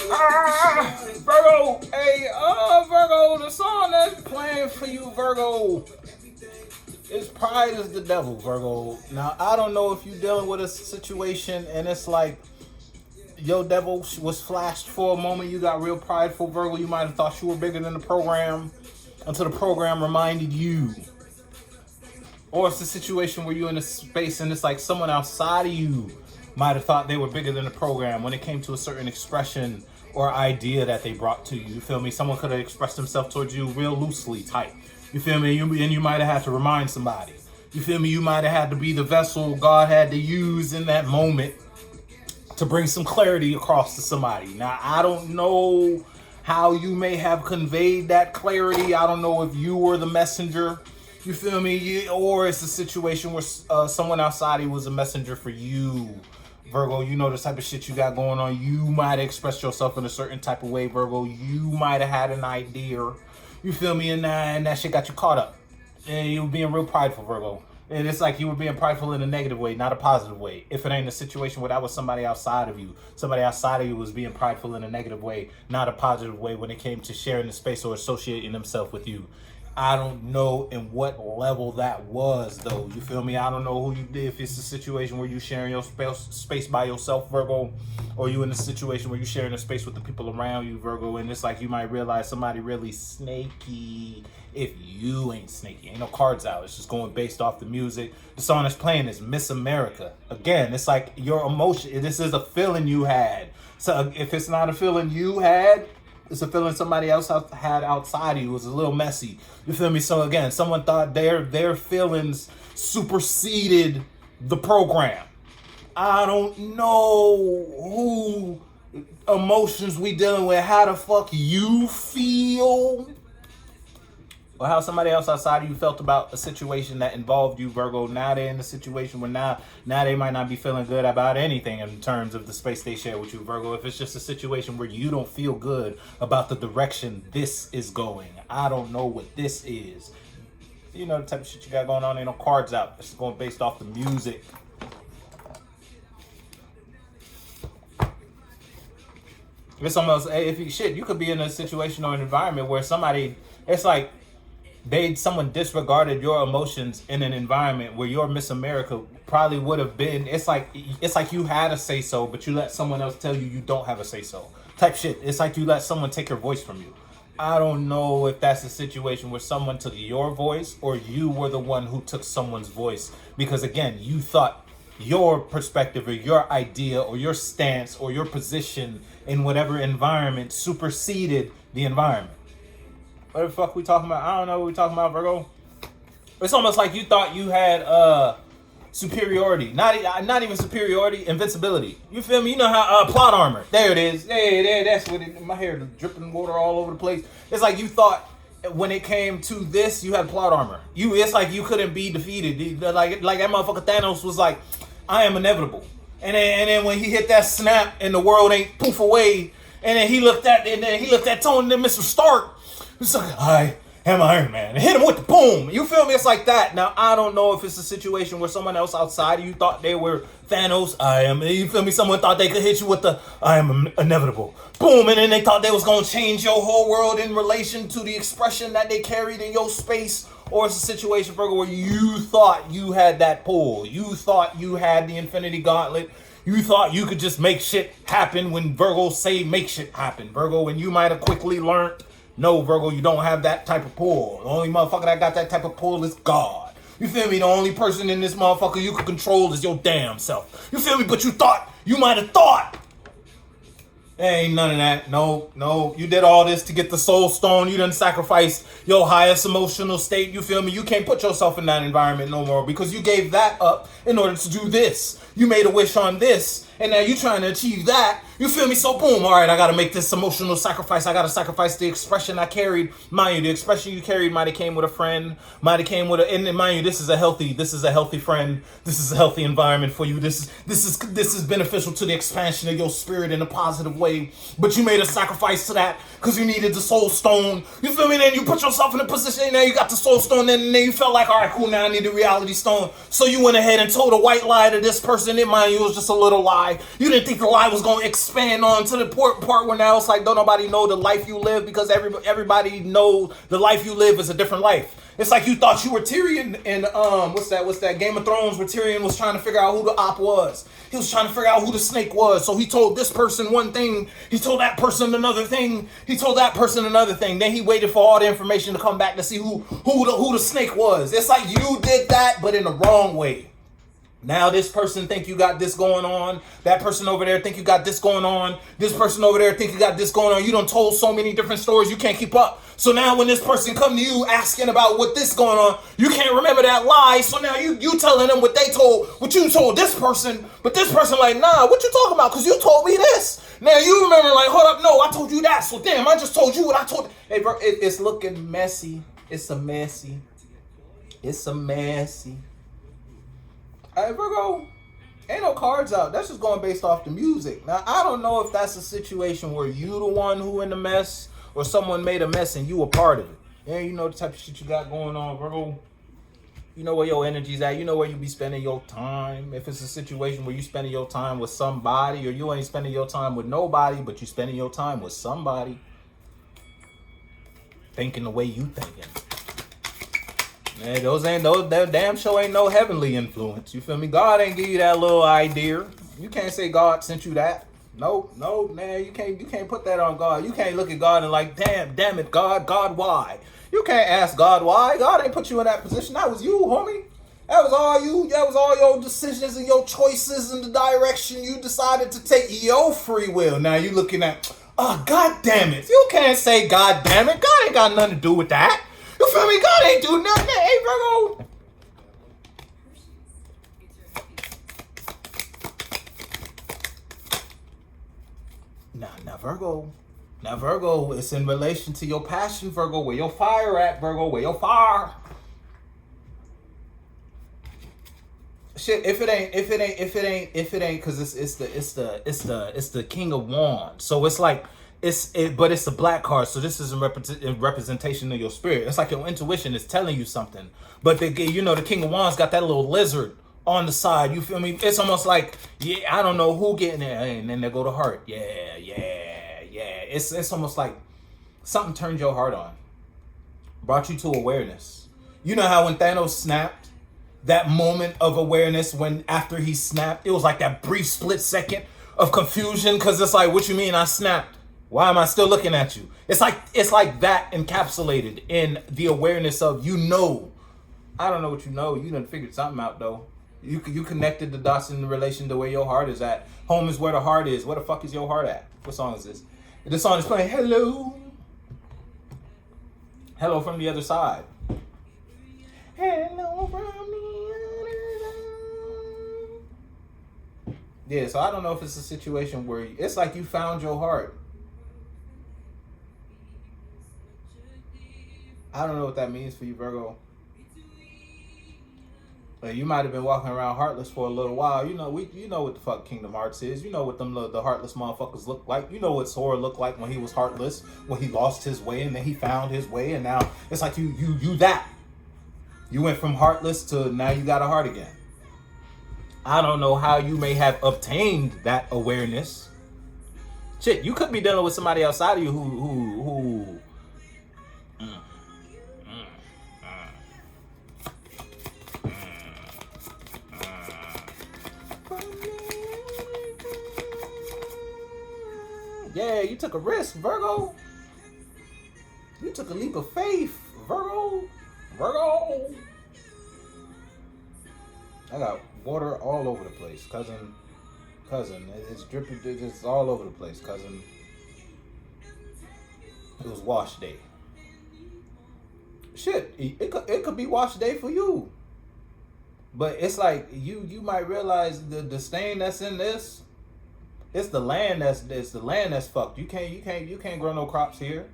Virgo, hey, Virgo, the song that's playing for you, Virgo, is Pride is the Devil, Virgo. Now, I don't know if you're dealing with a situation and it's like your devil was flashed for a moment. You got real prideful, Virgo. You might have thought you were bigger than the program until the program reminded you. Or it's a situation where you're in a space and it's like someone outside of you might have thought they were bigger than the program when it came to a certain expression or idea that they brought to you. You feel me? Someone could have expressed themselves towards you real loosely, tight. You feel me? And you might have had to remind somebody. You feel me? You might have had to be the vessel God had to use in that moment to bring some clarity across to somebody. Now, I don't know how you may have conveyed that clarity. I don't know if you were the messenger. You feel me? Or it's a situation where someone outside you was a messenger for you. Virgo, you know the type of shit you got going on. You might have expressed yourself in a certain type of way, Virgo. You might have had an idea. You feel me? And that shit got you caught up. And you were being real prideful, Virgo. And it's like you were being prideful in a negative way, not a positive way. If it ain't a situation where that was somebody outside of you, somebody outside of you was being prideful in a negative way, not a positive way when it came to sharing the space or associating themselves with you. I don't know in what level that was, though. You feel me? I don't know who you did. If it's a situation where you sharing your space by yourself, Virgo, or you in a situation where you sharing a space with the people around you, Virgo, and it's like you might realize somebody really snaky if you ain't snaky. Ain't no cards out. It's just going based off the music. The song that's playing is Miss America. Again, it's like your emotion. This is a feeling you had. So if it's not a feeling you had, it's a feeling somebody else had outside of you. It was a little messy. You feel me? So again, someone thought their feelings superseded the program. I don't know who emotions we dealing with, how the fuck you feel, or how somebody else outside of you felt about a situation that involved you, Virgo. Now they're in a situation where now they might not be feeling good about anything in terms of the space they share with you, Virgo. If it's just a situation where you don't feel good about the direction this is going, I don't know what this is. You know the type of shit you got going on. Ain't no cards out. It's going based off the music. It's almost, if you could be in a situation or an environment where somebody, it's like, someone disregarded your emotions in an environment where your Miss America probably would have been. It's like you had a say so, but you let someone else tell you don't have a say so. Type shit. It's like you let someone take your voice from you. I don't know if that's a situation where someone took your voice or you were the one who took someone's voice. Because again, you thought your perspective or your idea or your stance or your position in whatever environment superseded the environment. What the fuck we talking about? I don't know what we talking about, Virgo. It's almost like you thought you had superiority. Not even superiority, invincibility. You feel me? You know how plot armor. There it is. There, that's what it. My hair is dripping water all over the place. It's like you thought when it came to this, you had plot armor. It's like you couldn't be defeated. Like that motherfucker Thanos was like, I am inevitable. And then when he hit that snap and the world ain't poof away, and then he looked at Tony and then Mr. Stark. It's like, I am Iron Man. And hit him with the boom. You feel me? It's like that. Now, I don't know if it's a situation where someone else outside of you thought they were Thanos. You feel me? Someone thought they could hit you with the, I am inevitable. Boom. And then they thought they was going to change your whole world in relation to the expression that they carried in your space. Or it's a situation, Virgo, where you thought you had that pull. You thought you had the Infinity Gauntlet. You thought you could just make shit happen when Virgo say make shit happen. Virgo, and you might have quickly learned, no, Virgo, you don't have that type of pull. The only motherfucker that got that type of pull is God. You feel me? The only person in this motherfucker you can control is your damn self. You feel me? But you might have thought. Ain't none of that. No. You did all this to get the soul stone. You done sacrifice your highest emotional state. You feel me? You can't put yourself in that environment no more because you gave that up in order to do this. You made a wish on this, and now you trying to achieve that. You feel me? So boom, all right, I got to make this emotional sacrifice. I got to sacrifice the expression I carried. Mind you, the expression you carried might have came with a friend, might have came with and mind you, this is a healthy friend. This is a healthy environment for you. This is beneficial to the expansion of your spirit in a positive way. But you made a sacrifice to that because you needed the soul stone. You feel me? Then you put yourself in a position, and now you got the soul stone, and then you felt like, all right, cool, now I need the reality stone. So you went ahead and told a white lie to this person. In mind you, it was just a little lie. lie. You didn't think the lie was going to expand on to the part where now it's like, don't nobody know the life you live, because everybody knows the life you live is a different life. It's like you thought you were Tyrion in what's that Game of Thrones, where Tyrion was trying to figure out who the op was. He was trying to figure out who the snake was. So he told this person one thing, he told that person another thing, he told that person another thing. Then he waited for all the information to come back to see who the snake was. It's like you did that, but in the wrong way. Now this person think you got this going on. That person over there think you got this going on. This person over there think you got this going on. You done told so many different stories you can't keep up. So now when this person come to you asking about what this going on, you can't remember that lie. So now you telling them what you told this person. But this person like, nah, what you talking about? Because you told me this. Now you remember like, hold up, no, I told you that. So damn, I just told you what I told. Hey, bro, it's looking messy. It's a messy. Hey, Virgo, ain't no cards out. That's just going based off the music. Now, I don't know if that's a situation where you the one who in the mess or someone made a mess and you a part of it. Yeah, you know the type of shit you got going on, Virgo. You know where your energy's at. You know where you be spending your time. If it's a situation where you spending your time with somebody, or you ain't spending your time with nobody, but you spending your time with somebody, thinking the way you thinking. Man, that damn show ain't no heavenly influence. You feel me? God ain't give you that little idea. You can't say God sent you that. No, man, you can't put that on God. You can't look at God and like, damn it, God, why? You can't ask God why. God ain't put you in that position. That was you, homie. That was all you. That was all your decisions and your choices and the direction you decided to take, your free will. Now you looking at, oh, God damn it. You can't say God damn it. God ain't got nothing to do with that. You feel me? God ain't do nothing. Hey, Virgo. Now, Virgo, it's in relation to your passion, Virgo. Where your fire at, Virgo? Where your fire? Shit, if it ain't, because it's the King of Wands. So it's like, but it's a black card, so this is a representation of your spirit. It's like your intuition is telling you something, but the King of Wands got that little lizard on the side. You feel me? It's almost like, yeah, I don't know who getting there, and then they go to heart. Yeah. It's almost like something turned your heart on, brought you to awareness. You know how when Thanos snapped, that moment of awareness when after he snapped, it was like that brief split second of confusion, because it's like, what you mean I snapped? Why am I still looking at you? It's like that encapsulated in the awareness of, I don't know what you know. You done figured something out though. You connected the dots in relation to where your heart is at. Home is where the heart is. Where the fuck is your heart at? What song is this? This song is playing Hello from the Other Side. Hello from the other side. Yeah, so I don't know if it's a situation where it's like you found your heart. I don't know what that means for you, Virgo. You might have been walking around heartless for a little while. You know what the fuck Kingdom Hearts is. You know what the heartless motherfuckers look like. You know what Sora looked like when he was heartless, when he lost his way and then he found his way, and now it's like you that. You went from heartless to now you got a heart again. I don't know how you may have obtained that awareness. Shit, you could be dealing with somebody outside of you who yeah, you took a risk, Virgo. You took a leap of faith, Virgo. I got water all over the place, cousin. It's dripping, it's all over the place, cousin. It was wash day. Shit, it could be wash day for you. But it's like you might realize the stain that's in this. It's the land that's fucked. You can't grow no crops here.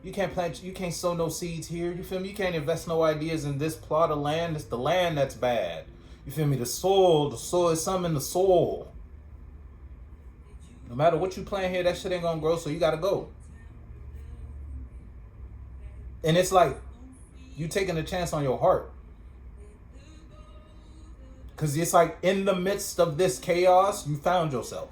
You can't sow no seeds here. You feel me? You can't invest no ideas in this plot of land. It's the land that's bad. You feel me? The soil is something in the soil. No matter what you plant here, that shit ain't gonna grow, so you gotta go. And it's like you taking a chance on your heart. Because it's like in the midst of this chaos, you found yourself.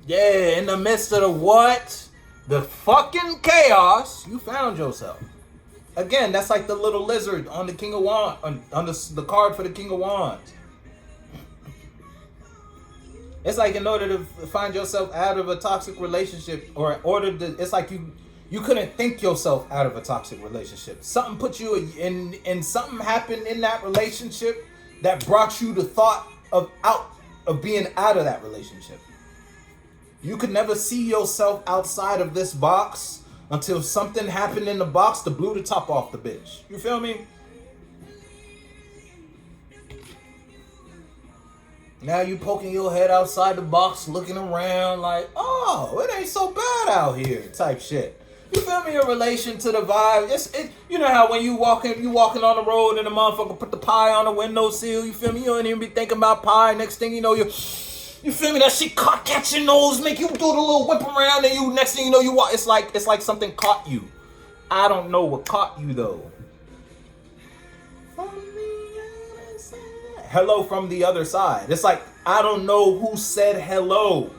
Yeah, in the midst of the what? The fucking chaos, you found yourself. Again, that's like the little lizard on the King of Wands, on the card for the King of Wands. It's like in order to find yourself out of a toxic relationship, or in order to, it's like you couldn't think yourself out of a toxic relationship. Something put you in, and something happened in that relationship that brought you the thought of being out of that relationship. You could never see yourself outside of this box until something happened in the box to blew the top off the bitch. You feel me? Now you poking your head outside the box, looking around like, oh, it ain't so bad out here, type shit. You feel me? In relation to the vibe, you know how when you walking on the road and the motherfucker put the pie on the windowsill. You feel me? You don't even be thinking about pie. Next thing you know, you feel me? That shit catch your nose, make you do the little whip around, and you next thing you know you walk. It's like something caught you. I don't know what caught you though. Hello from the other side. It's like, I don't know who said hello.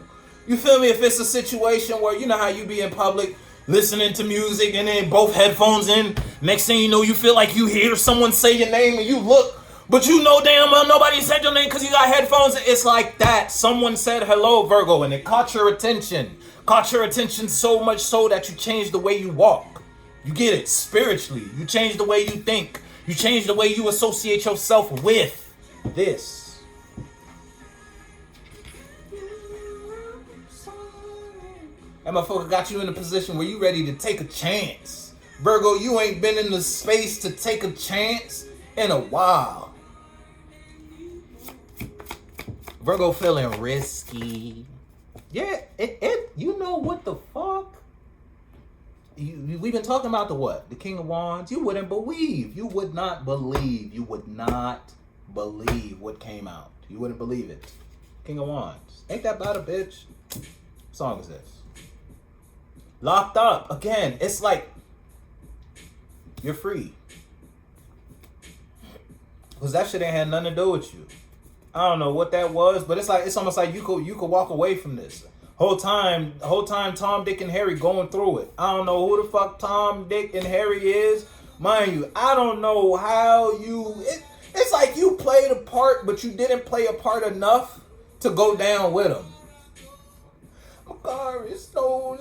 You feel me? If it's a situation where, you know how you be in public listening to music and then both headphones in, next thing you know you feel like you hear someone say your name and you look, but you know damn well nobody said your name because you got headphones. It's like that. Someone said hello, Virgo, and it caught your attention. Caught your attention so much so that you changed the way you walk. You get it? Spiritually. You change the way you think. You change the way you associate yourself with this. That motherfucker got you in a position where you ready to take a chance. Virgo, you ain't been in the space to take a chance in a while. Virgo feeling risky. Yeah, you know what the fuck? We've been talking about the what? The King of Wands. You wouldn't believe. You would not believe. You would not believe what came out. You wouldn't believe it. King of Wands. Ain't that about a bitch? What song is this? Locked up. Again, it's like you're free. Because that shit ain't had nothing to do with you. I don't know what that was, but it's almost like you could walk away from this. Whole time Tom, Dick, and Harry going through it. I don't know who the fuck Tom, Dick, and Harry is. Mind you, I don't know how it's like you played a part, but you didn't play a part enough to go down with him. My car is stolen.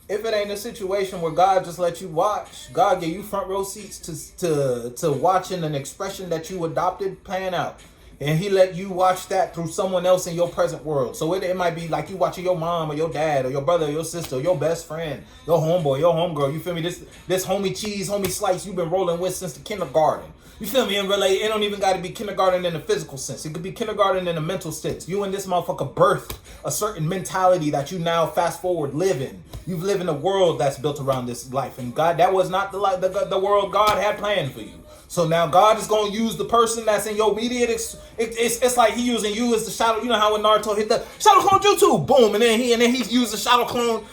If it ain't a situation where God just let you watch, God gave you front row seats to watching an expression that you adopted pan out. And he let you watch that through someone else in your present world. So it might be like you watching your mom or your dad or your brother or your sister or your best friend, your homeboy, your homegirl. You feel me? This homie cheese, homie slice you've been rolling with since the kindergarten. You feel me? And really, it don't even got to be kindergarten in a physical sense. It could be kindergarten in a mental sense. You and this motherfucker birthed a certain mentality that you now fast forward live in. You live in a world that's built around this life. And God, that was not the world God had planned for you. So now God is going to use the person that's in your immediate, it's like he using you as the shadow. You know how when Naruto hit the shadow clone jutsu, boom, and then he used the shadow clone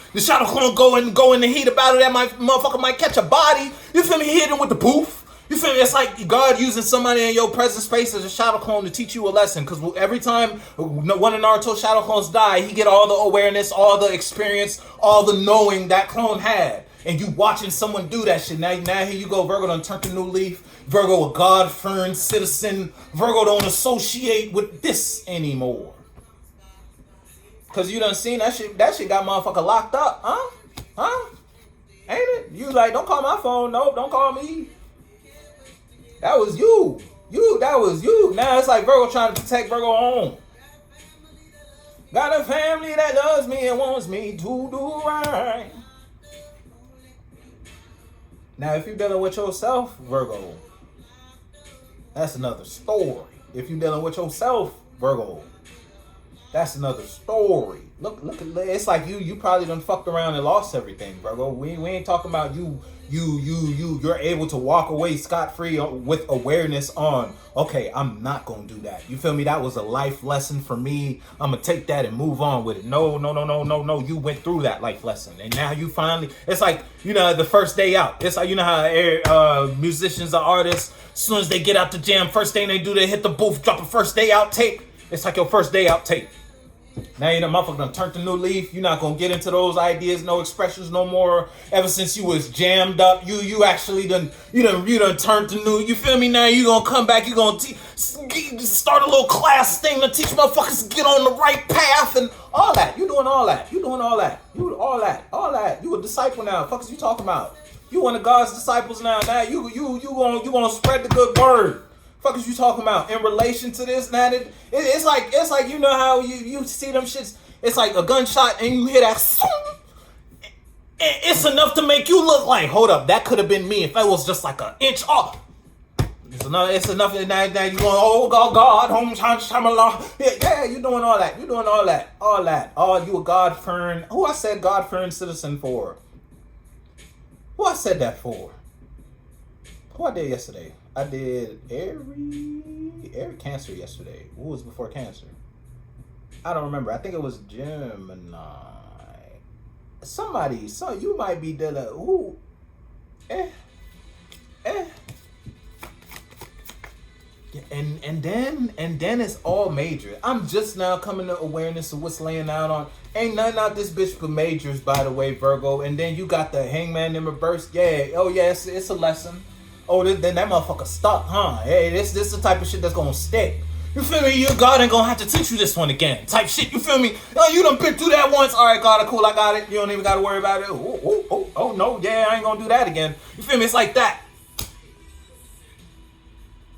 go in the heat about it, that motherfucker might catch a body. You feel me? He hit him with the poof. You feel me? It's like God using somebody in your present space as a shadow clone to teach you a lesson. Because every time one of Naruto's shadow clones die, he get all the awareness, all the experience, all the knowing that clone had. And you watching someone do that shit. Now here you go. Virgo done turned a new leaf. Virgo a God-fearing citizen. Virgo don't associate with this anymore. Because you done seen that shit. That shit got motherfucker locked up. Huh? Ain't it? You like, don't call my phone. No, don't call me. That was you. That was you. Now it's like Virgo trying to protect Virgo home. Got a family that loves me and wants me to do right. Now, if you're dealing with yourself, Virgo, that's another story. If you're dealing with yourself, Virgo, that's another story. Look, it's like you probably done fucked around and lost everything, Virgo. We ain't talking about you're able to walk away scot-free with awareness on, okay, I'm not gonna do that. You feel me? That was a life lesson for me. I'm gonna take that and move on with it. No. You went through that life lesson, and now you finally. It's like, you know, the first day out. It's like, you know how musicians or artists, as soon as they get out the jam, first thing they do, they hit the booth, drop a first day out tape. It's like your first day out tape. Now you know, motherfucker done turned the new leaf. You're not gonna get into those ideas, no expressions no more. Ever since you was jammed up, you actually done turned the new. You feel me? Now you gonna come back. You gonna start a little class thing to teach motherfuckers to get on the right path and all that. You doing all that. You a disciple now. Fuck is you talking about? You one of God's disciples now. Now you gonna spread the good word. Fuck is you talking about in relation to this? Now it's like you know how you see them shits. It's like a gunshot and you hear that. It's enough to make you look like, hold up, that could have been me if I was just like an inch off. It's enough that now you going, oh God, home time, yeah, you doing all that. Oh, you a God-fearing. Who I said God-fearing citizen for? Who I said that for? Who I did yesterday? I did Aries Cancer yesterday. Who was before Cancer? I don't remember. I think it was Gemini. Somebody, so you might be dealing. Ooh. And then it's all major. I'm just now coming to awareness of what's laying out on. Ain't nothing out this bitch but majors, by the way, Virgo. And then you got the Hangman in reverse. Yeah. Oh yeah, it's a lesson. Oh, then that motherfucker stuck, huh? Hey, this the type of shit that's gonna stick. You feel me? Your God ain't gonna have to teach you this one again. Type shit, you feel me? Oh, you done been through that once. All right, God, cool, I got it. You don't even gotta worry about it. Oh, no, yeah, I ain't gonna do that again. You feel me? It's like that.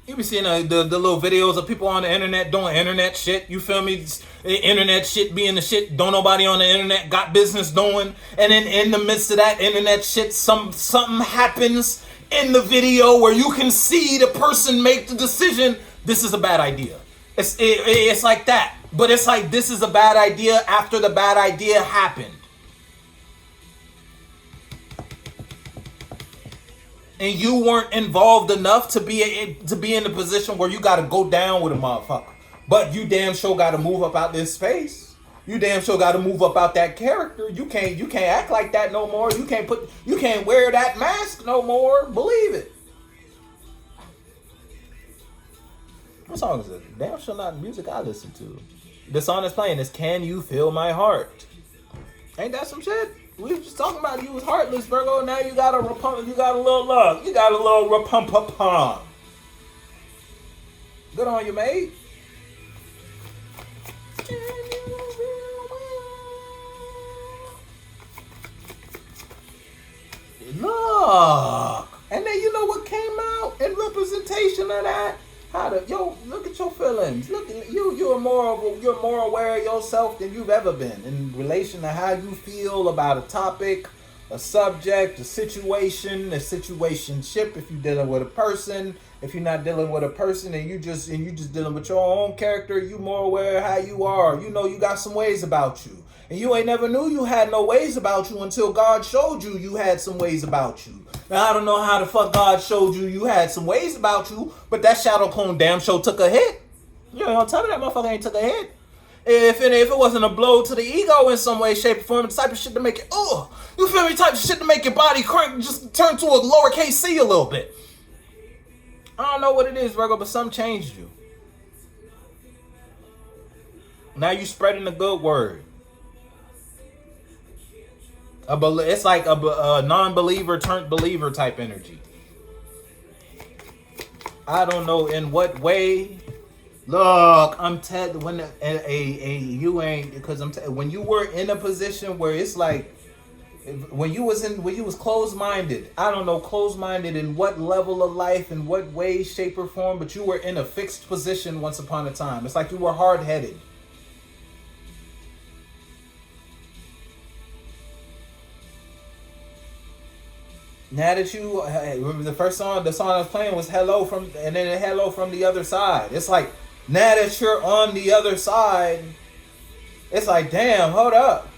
You be seeing the little videos of people on the internet doing internet shit. You feel me? Internet shit being the shit. Don't nobody on the internet got business doing. And then in the midst of that internet shit, something happens in the video where you can see the person make the decision. This is a bad idea. It's like that. But it's like, this is a bad idea after the bad idea happened. And you weren't involved enough to be in a position where you got to go down with a motherfucker. But you damn sure got to move up out this space. You damn sure got to move up out that character. You can't act like that no more. You can't wear that mask no more. Believe it. What song is it? Damn sure not music I listen to. The song that's playing is "Can You Feel My Heart." Ain't that some shit? We was just talking about you was heartless, Virgo. Now you got a little love. You got a little repump. Good on you, mate. Look, and then you know what came out in representation of that? Look at your feelings. Look, you're more aware of yourself than you've ever been in relation to how you feel about a topic, a subject, a situation, a situationship. If you're dealing with a person, if you're not dealing with a person, and you just dealing with your own character, you more aware of how you are. You know you got some ways about you, and you ain't never knew you had no ways about you until God showed you had some ways about you. Now, I don't know how the fuck God showed you had some ways about you, but that shadow clone damn sure took a hit. You know, tell me that motherfucker ain't took a hit. If it wasn't a blow to the ego in some way, shape, or form, the type of shit to make it, you feel me, type of shit to make your body crank, just turn to a lowercase c a little bit. I don't know what it is, Virgo, but something changed you. Now you spreading the good word. It's like a non-believer turned believer type energy. I don't know in what way. Look, I'm telling when you ain't, because when you were in a position where it's like when you was closed-minded. I don't know closed-minded in what level of life, in what way, shape, or form, but you were in a fixed position once upon a time. It's like you were hard-headed. Now that you remember the song I was playing was Hello from the Other Side. It's like now that you're on the other side, It's like, damn, hold up.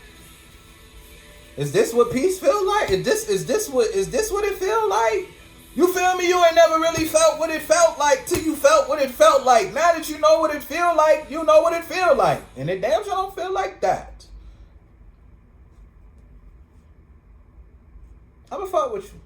Is this what peace feel like? Is this what it feel like? You feel me? You ain't never really felt what it felt like till you felt what it felt like. Now that you know what it feel like, you know what it feel like. And it damn sure don't feel like that. I'ma fuck with you.